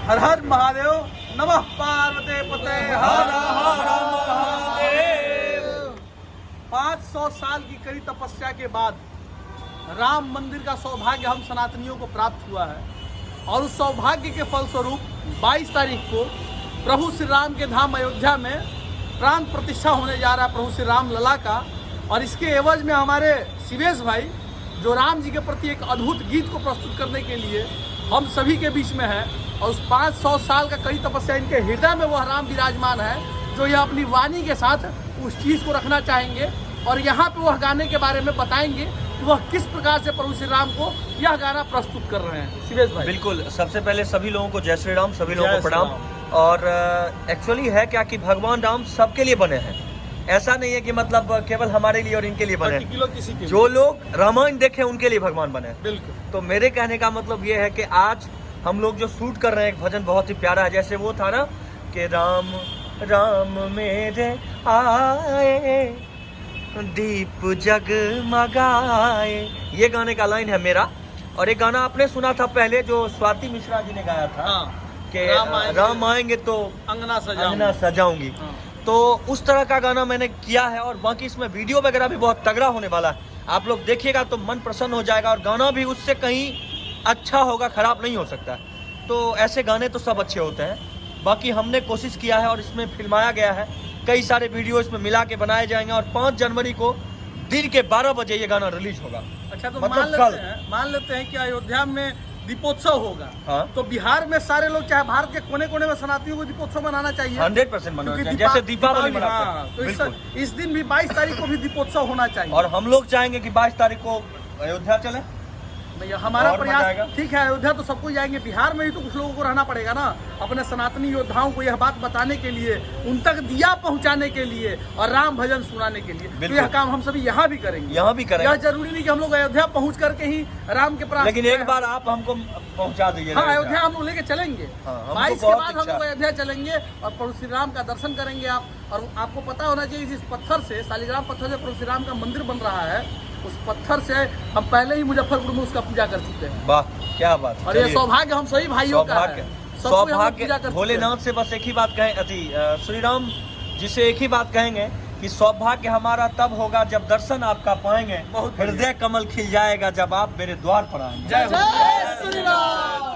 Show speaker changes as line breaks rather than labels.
हर हर महादेव, नमः पार्वती पते, हर हर महादेव। 500 साल की कड़ी तपस्या के बाद राम मंदिर का सौभाग्य हम सनातनियों को प्राप्त हुआ है और उस सौभाग्य के फलस्वरूप 22 तारीख को प्रभु श्री राम के धाम अयोध्या में प्राण प्रतिष्ठा होने जा रहा है प्रभु श्री राम लला का। और इसके एवज में हमारे शिवेश भाई जो राम जी के प्रति एक अद्भुत गीत को प्रस्तुत करने के लिए हम सभी के बीच में है और उस 500 साल का कड़ी तपस्या इनके हृदय में वह राम विराजमान है जो यह अपनी वाणी के साथ उस चीज़ को रखना चाहेंगे और यहाँ पे वह गाने के बारे में बताएंगे कि वह किस प्रकार से प्रभु श्री राम को यह गाना प्रस्तुत कर रहे हैं। शिवेश भाई।
बिल्कुल, सबसे पहले सभी लोगों को जय श्री राम, सभी लोगों को प्रणाम। और एक्चुअली है क्या कि भगवान राम सबके लिए बने हैं, ऐसा नहीं है कि मतलब केवल हमारे लिए और इनके लिए बने हैं। जो लोग रामायण देखे उनके लिए भगवान बने हैं।
बिल्कुल।
तो मेरे कहने का मतलब ये है कि आज हम लोग जो शूट कर रहे हैं एक भजन बहुत ही प्यारा है, जैसे वो था ना कि राम राम मेरे आए दीप जगमगाए, ये गाने का लाइन है मेरा। और एक गाना आपने सुना था पहले जो स्वाति मिश्रा जी ने गाया था कि राम आएंगे तो अंगना सजाऊंगी। तो उस तरह का गाना मैंने किया है और बाकी इसमें वीडियो वगैरह भी बहुत तगड़ा होने वाला है। आप लोग देखिएगा तो मन प्रसन्न हो जाएगा और गाना भी उससे कहीं अच्छा होगा, खराब नहीं हो सकता। तो ऐसे गाने तो सब अच्छे होते हैं। बाकी हमने कोशिश किया है और इसमें फिल्माया गया है, कई सारे वीडियो इसमें मिला के बनाए जाएंगे और 5 जनवरी को दिन के 12 बजे ये गाना रिलीज होगा।
अच्छा, तो मान लेते हैं कि अयोध्या में दीपोत्सव होगा।
हाँ?
तो बिहार में सारे लोग चाहे भारत के कोने कोने में सनातनियों को दीपोत्सव मनाना चाहिए।
100% मनाना चाहिए, जैसे दीपावली मनाते हैं।
तो इस दिन भी 22 तारीख को भी दीपोत्सव होना चाहिए
और हम लोग चाहेंगे कि 22 तारीख को अयोध्या चले।
हमारा प्रयास ठीक है, अयोध्या तो सबको जाएंगे, बिहार में ही तो कुछ लोगों को रहना पड़ेगा ना, अपने सनातनी योद्धाओं को यह बात बताने के लिए, उन तक दिया पहुंचाने के लिए और राम भजन सुनाने के लिए। तो यह काम हम सभी यहाँ भी करेंगे। यह जरूरी नहीं कि हम लोग अयोध्या पहुँच करके ही राम के प्राण,
लेकिन एक बार आप हमको पहुँचा दीजिए।
हाँ, अयोध्या हम लोग लेके चलेंगे। 22 के बाद हम लोग अयोध्या चलेंगे और प्रभु श्री राम का दर्शन करेंगे आप। और आपको पता होना चाहिए जिस पत्थर से, शालिग्राम पत्थर से प्रभु श्री राम का मंदिर बन रहा है, उस पत्थर से हम पहले ही मुजफ्फरपुर में उसका पूजा कर चुके हैं।
वाह, क्या बात।
और ये सौभाग्य हम सभी भाइयों का है।
सौभाग्य भोलेनाथ से बस एक ही बात कहें, श्री राम जी से एक ही बात कहेंगे कि सौभाग्य हमारा तब होगा जब दर्शन आपका पाएंगे, हृदय कमल खिल जाएगा जब आप मेरे द्वार पर आएंगे।
जय श्री राम।